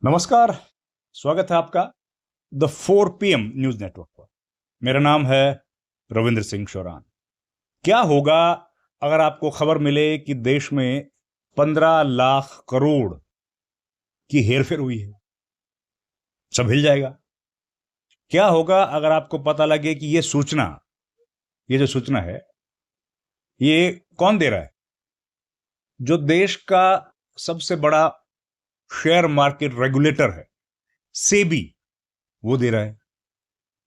नमस्कार। स्वागत है आपका द 4 PM न्यूज नेटवर्क पर। मेरा नाम है रविंद्र सिंह शोरान। क्या होगा अगर आपको खबर मिले कि देश में 15 लाख करोड़ की हेरफेर हुई है? सब हिल जाएगा। क्या होगा अगर आपको पता लगे कि ये जो सूचना है ये कौन दे रहा है? जो देश का सबसे बड़ा शेयर मार्केट रेगुलेटर है, सेबी, वो दे रहा है।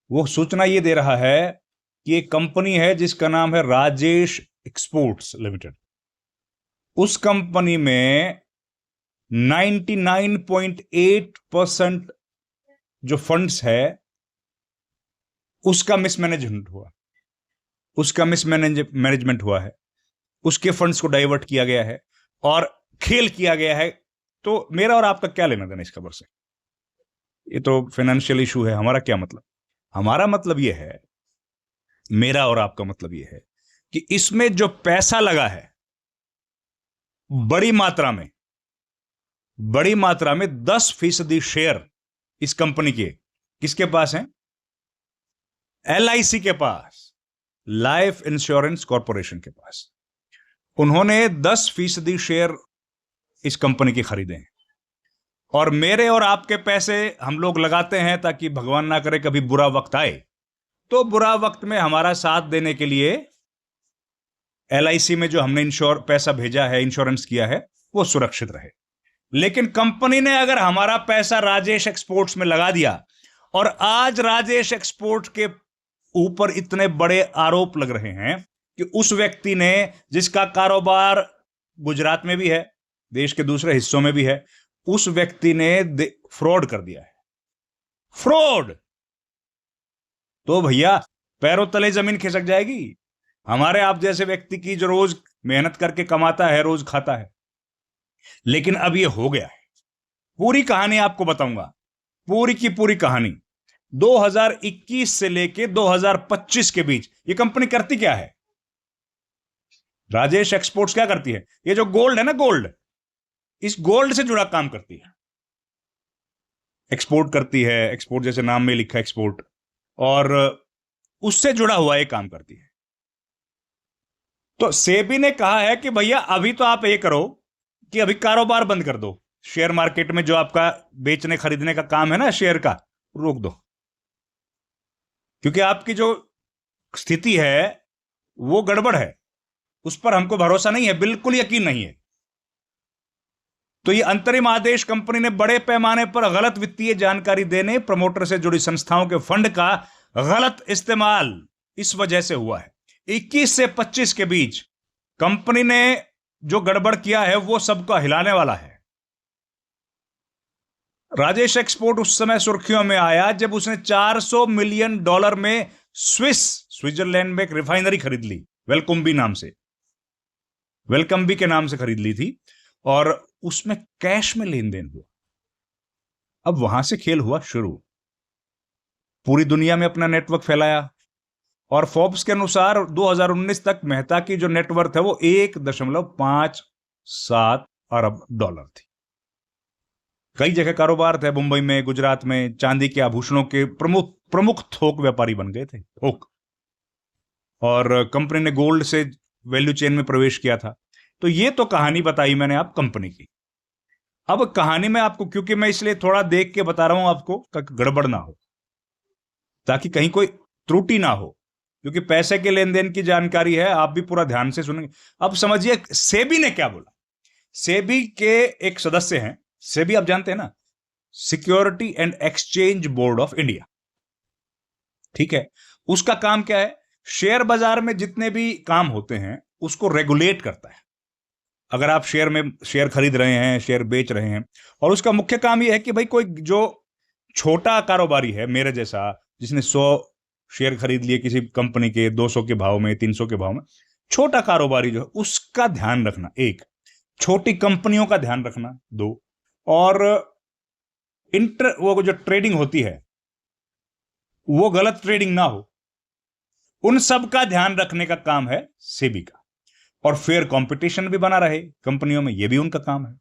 वो सूचना ये दे रहा है कि एक कंपनी है जिसका नाम है राजेश एक्सपोर्ट्स लिमिटेड। उस कंपनी में 99.8% जो फंड्स है उसका मिसमैनेजमेंट हुआ है। उसके फंड्स को डाइवर्ट किया गया है और खेल किया गया है। तो मेरा और आपका क्या लेना देना इस खबर से? ये तो फाइनेंशियल इशू है। हमारा क्या मतलब? हमारा मतलब यह है, मेरा और आपका मतलब यह है कि इसमें जो पैसा लगा है बड़ी मात्रा में 10% शेयर इस कंपनी के किसके पास है? LIC के पास, लाइफ इंश्योरेंस कॉरपोरेशन के पास। उन्होंने 10% शेयर इस कंपनी के खरीदे हैं और मेरे और आपके पैसे हम लोग लगाते हैं ताकि भगवान ना करे कभी बुरा वक्त आए तो बुरा वक्त में हमारा साथ देने के लिए LIC में जो हमने पैसा भेजा है, इंश्योरेंस किया है, वो सुरक्षित रहे। लेकिन कंपनी ने अगर हमारा पैसा राजेश एक्सपोर्ट्स में लगा दिया और आज राजेश एक्सपोर्ट के ऊपर इतने बड़े आरोप लग रहे हैं कि उस व्यक्ति ने, जिसका कारोबार गुजरात में भी है, देश के दूसरे हिस्सों में भी है, उस व्यक्ति ने फ्रॉड कर दिया है। फ्रॉड तो भैया पैरों तले जमीन खिसक जाएगी। हमारे आप जैसे व्यक्ति की जो रोज मेहनत करके कमाता है, रोज खाता है। लेकिन अब ये हो गया है। पूरी कहानी आपको बताऊंगा, पूरी की पूरी कहानी। 2021 से लेके 2025 के बीच ये कंपनी करती क्या है? राजेश एक्सपोर्ट्स क्या करती है? ये जो गोल्ड है ना, गोल्ड, इस गोल्ड से जुड़ा काम करती है। एक्सपोर्ट करती है, एक्सपोर्ट जैसे नाम में लिखा एक्सपोर्ट, और उससे जुड़ा हुआ ये काम करती है। तो सेबी ने कहा है कि भैया अभी तो आप ये करो कि अभी कारोबार बंद कर दो। शेयर मार्केट में जो आपका बेचने खरीदने का काम है ना, शेयर का, रोक दो। क्योंकि आपकी जो स्थिति है वो गड़बड़ है, उस पर हमको भरोसा नहीं है, बिल्कुल यकीन नहीं है। तो ये अंतरिम आदेश कंपनी ने बड़े पैमाने पर गलत वित्तीय जानकारी देने, प्रमोटर से जुड़ी संस्थाओं के फंड का गलत इस्तेमाल इस वजह से हुआ है। 21 से 25 के बीच कंपनी ने जो गड़बड़ किया है वो सबको हिलाने वाला है। राजेश एक्सपोर्ट उस समय सुर्खियों में आया जब उसने $400 मिलियन में स्विट्जरलैंड में एक रिफाइनरी खरीद ली, वेलकम्बी के नाम से खरीद ली थी, और उसमें कैश में लेन देन हुआ। अब वहां से खेल हुआ शुरू। पूरी दुनिया में अपना नेटवर्क फैलाया और फोर्ब्स के अनुसार 2019 तक मेहता की जो नेटवर्थ है वो $1.57 अरब थी। कई जगह कारोबार थे, मुंबई में, गुजरात में। चांदी के आभूषणों के प्रमुख थोक व्यापारी बन गए थे, थोक। और कंपनी ने गोल्ड से वैल्यू चेन में प्रवेश किया था। तो ये तो कहानी बताई मैंने आप कंपनी की। अब कहानी में आपको, क्योंकि मैं इसलिए थोड़ा देख के बता रहा हूं आपको ताकि गड़बड़ ना हो, ताकि कहीं कोई त्रुटि ना हो, क्योंकि पैसे के लेन देन की जानकारी है, आप भी पूरा ध्यान से सुनेंगे। अब समझिए सेबी ने क्या बोला। सेबी के एक सदस्य हैं, सेबी आप जानते हैं ना, security and exchange board of India, ठीक है। उसका काम क्या है? शेयर बाजार में जितने भी काम होते हैं उसको रेगुलेट करता है। अगर आप शेयर खरीद रहे हैं, शेयर बेच रहे हैं, और उसका मुख्य काम यह है कि भाई कोई जो छोटा कारोबारी है मेरे जैसा, जिसने 100 शेयर खरीद लिए किसी कंपनी के 200 के भाव में, 300 के भाव में, छोटा कारोबारी जो है उसका ध्यान रखना, एक, छोटी कंपनियों का ध्यान रखना, दो, और वो जो ट्रेडिंग होती है वो गलत ट्रेडिंग ना हो, उन सब का ध्यान रखने का काम है सेबी का। और फेयर कंपटीशन भी बना रहे कंपनियों में, यह भी उनका काम है।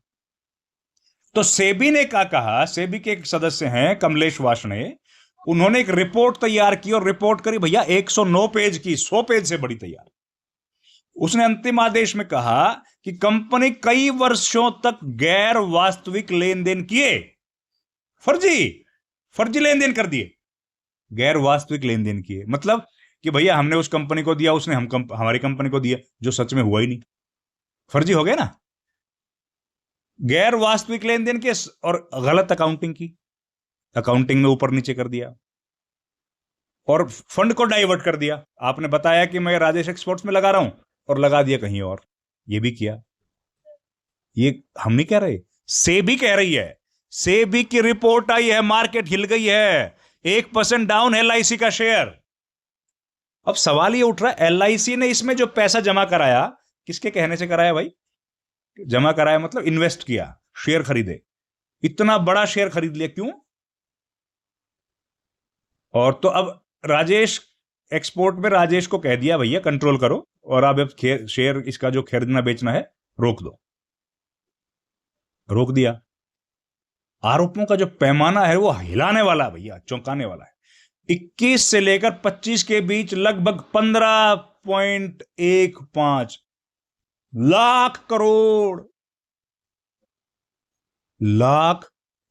तो सेबी ने क्या कहा, सेबी के एक सदस्य हैं कमलेश वार्ष्णेय, उन्होंने एक रिपोर्ट तैयार की और रिपोर्ट करी भैया 109 पेज की, 100 पेज से बड़ी तैयार। उसने अंतिम आदेश में कहा कि कंपनी कई वर्षों तक गैर वास्तविक लेन देन किए, फर्जी फर्जी लेन देन कर दिए, गैर वास्तविक लेन देन किए, मतलब कि भैया हमने उस कंपनी को दिया, उसने हमारी कंपनी को दिया, जो सच में हुआ ही नहीं, फर्जी हो गया ना। गैर वास्तविक लेन देन के और गलत अकाउंटिंग की, अकाउंटिंग में ऊपर नीचे कर दिया और फंड को डाइवर्ट कर दिया। आपने बताया कि मैं राजेश एक्सपोर्ट्स में लगा रहा हूं और लगा दिया कहीं और, ये भी किया। ये हम नहीं कह रहे, सेबी कह रही है, सेबी की रिपोर्ट आई है, मार्केट हिल गई है, 1% डाउन है एलआईसी का शेयर। अब सवाल ये उठ रहा है, एलआईसी ने इसमें जो पैसा जमा कराया, किसके कहने से कराया भाई? जमा कराया मतलब इन्वेस्ट किया, शेयर खरीदे, इतना बड़ा शेयर खरीद लिया, क्यों? और तो अब राजेश एक्सपोर्ट में राजेश को कह दिया भैया कंट्रोल करो, और अब शेयर इसका जो खरीदना बेचना है रोक दो, रोक दिया। आरोपों का जो पैमाना है वो हिलाने वाला भैया, चौंकाने वाला है। 21 से लेकर 25 के बीच लगभग 15.15 लाख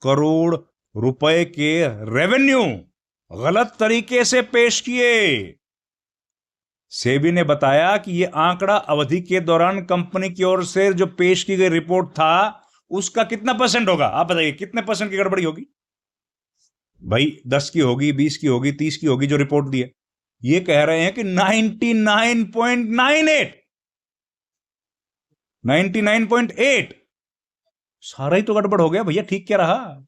करोड़ रुपए के रेवेन्यू गलत तरीके से पेश किए। सेबी ने बताया कि यह आंकड़ा अवधि के दौरान कंपनी की ओर से जो पेश की गई रिपोर्ट था उसका कितना परसेंट होगा? आप बताइए कितने परसेंट की गड़बड़ी होगी भाई? 10 की होगी, 20 की होगी, 30 की होगी जो रिपोर्ट दी है। ये कह रहे हैं कि 99.98, 99.8, सारा ही तो गड़बड़ हो गया भैया, ठीक क्या रहा?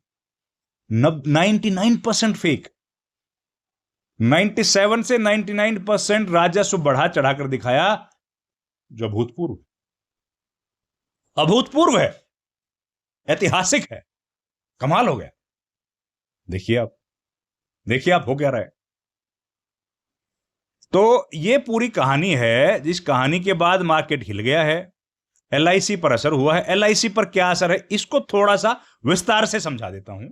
99% फेक, 97 से 99% राजस्व बढ़ा चढ़ाकर दिखाया, जो अभूतपूर्व है, ऐतिहासिक है, कमाल हो गया। देखिए आप हो क्या रहा है। तो ये पूरी कहानी है, जिस कहानी के बाद मार्केट हिल गया है, एलआईसी पर असर हुआ है। एलआईसी पर क्या असर है इसको थोड़ा सा विस्तार से समझा देता हूं।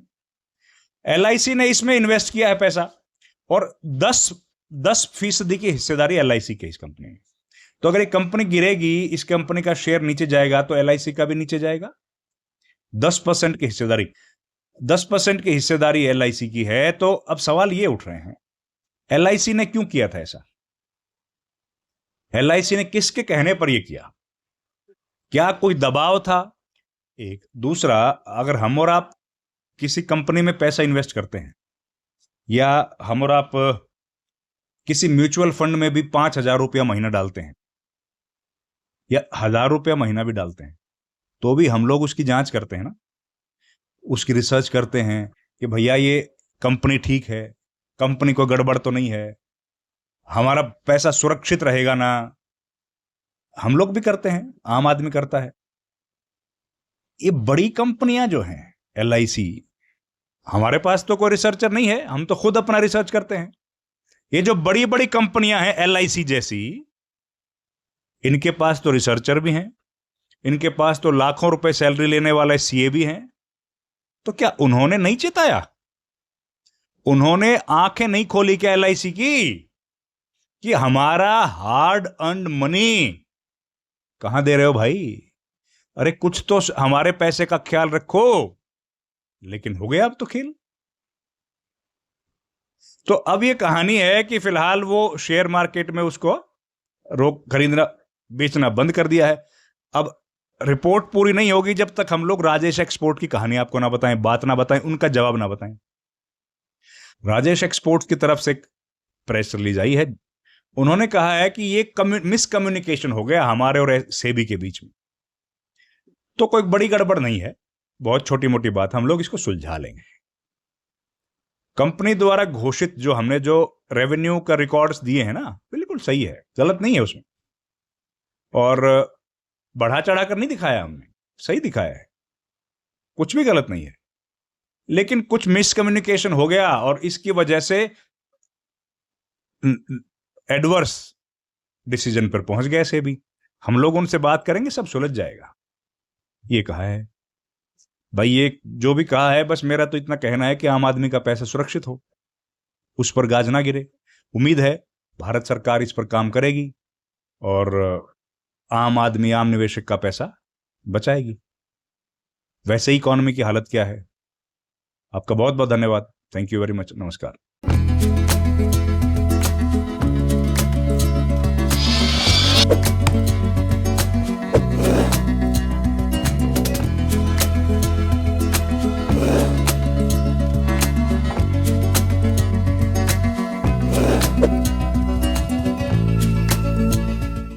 एलआईसी ने इसमें इन्वेस्ट किया है पैसा, और 10% की हिस्सेदारी एलआईसी की इस कंपनी में। तो अगर एक कंपनी गिरेगी, इस कंपनी का शेयर नीचे जाएगा, तो एलआईसी का भी नीचे जाएगा। 10% की हिस्सेदारी, 10% की हिस्सेदारी एलआईसी की है। तो अब सवाल ये उठ रहे हैं, एलआईसी ने क्यों किया था ऐसा? एलआईसी ने किसके कहने पर यह किया? क्या कोई दबाव था? एक दूसरा, अगर हम और आप किसी कंपनी में पैसा इन्वेस्ट करते हैं, या हम और आप किसी म्यूचुअल फंड में भी 5,000 रुपया महीना डालते हैं, या 1,000 रुपया महीना भी डालते हैं, तो भी हम लोग उसकी जांच करते हैं ना, उसकी रिसर्च करते हैं कि भैया ये कंपनी ठीक है, कंपनी को गड़बड़ तो नहीं है, हमारा पैसा सुरक्षित रहेगा ना। हम लोग भी करते हैं, आम आदमी करता है। ये बड़ी कंपनियां जो हैं एलआईसी, हमारे पास तो कोई रिसर्चर नहीं है, हम तो खुद अपना रिसर्च करते हैं। ये जो बड़ी बड़ी कंपनियां हैं एलआईसी जैसी, इनके पास तो रिसर्चर भी हैं, इनके पास तो लाखों रुपए सैलरी लेने वाले सीए भी हैं। तो क्या उन्होंने नहीं चेताया? उन्होंने आंखें नहीं खोली क्या एलआईसी की, कि हमारा हार्ड अर्न्ड मनी कहां दे रहे हो भाई? अरे कुछ तो हमारे पैसे का ख्याल रखो। लेकिन हो गया अब तो खेल। तो अब ये कहानी है कि फिलहाल वो शेयर मार्केट में उसको रोक, खरीदना बेचना बंद कर दिया है। अब रिपोर्ट पूरी नहीं होगी जब तक हम लोग राजेश एक्सपोर्ट की कहानी आपको ना बताएं, बात ना बताएं, उनका जवाब ना बताएं। राजेश एक्सपोर्ट्स की तरफ से एक प्रेस रिलीज आई है, उन्होंने कहा है कि ये मिसकम्युनिकेशन हो गया हमारे और सेबी के बीच में। तो कोई बड़ी गड़बड़ नहीं है, बहुत छोटी मोटी बात, हम लोग इसको सुलझा लेंगे। कंपनी द्वारा घोषित जो हमने जो रेवेन्यू का रिकॉर्ड्स दिए हैं ना, बिल्कुल सही है, गलत नहीं है उसमें, और बढ़ा चढ़ाकर नहीं दिखाया हमने, सही दिखाया है, कुछ भी गलत नहीं है। लेकिन कुछ मिसकम्युनिकेशन हो गया और इसकी वजह से एडवर्स डिसीजन पर पहुंच गए सेबी। हम लोग उनसे बात करेंगे, सब सुलझ जाएगा, ये कहा है। भाई ये जो भी कहा है, बस मेरा तो इतना कहना है कि आम आदमी का पैसा सुरक्षित हो, उस पर गाज ना गिरे। उम्मीद है भारत सरकार इस पर काम करेगी और आम आदमी, आम निवेशक का पैसा बचाएगी। वैसे ही इकोनॉमी की हालत क्या है। आपका बहुत बहुत धन्यवाद। Thank you very much. नमस्कार।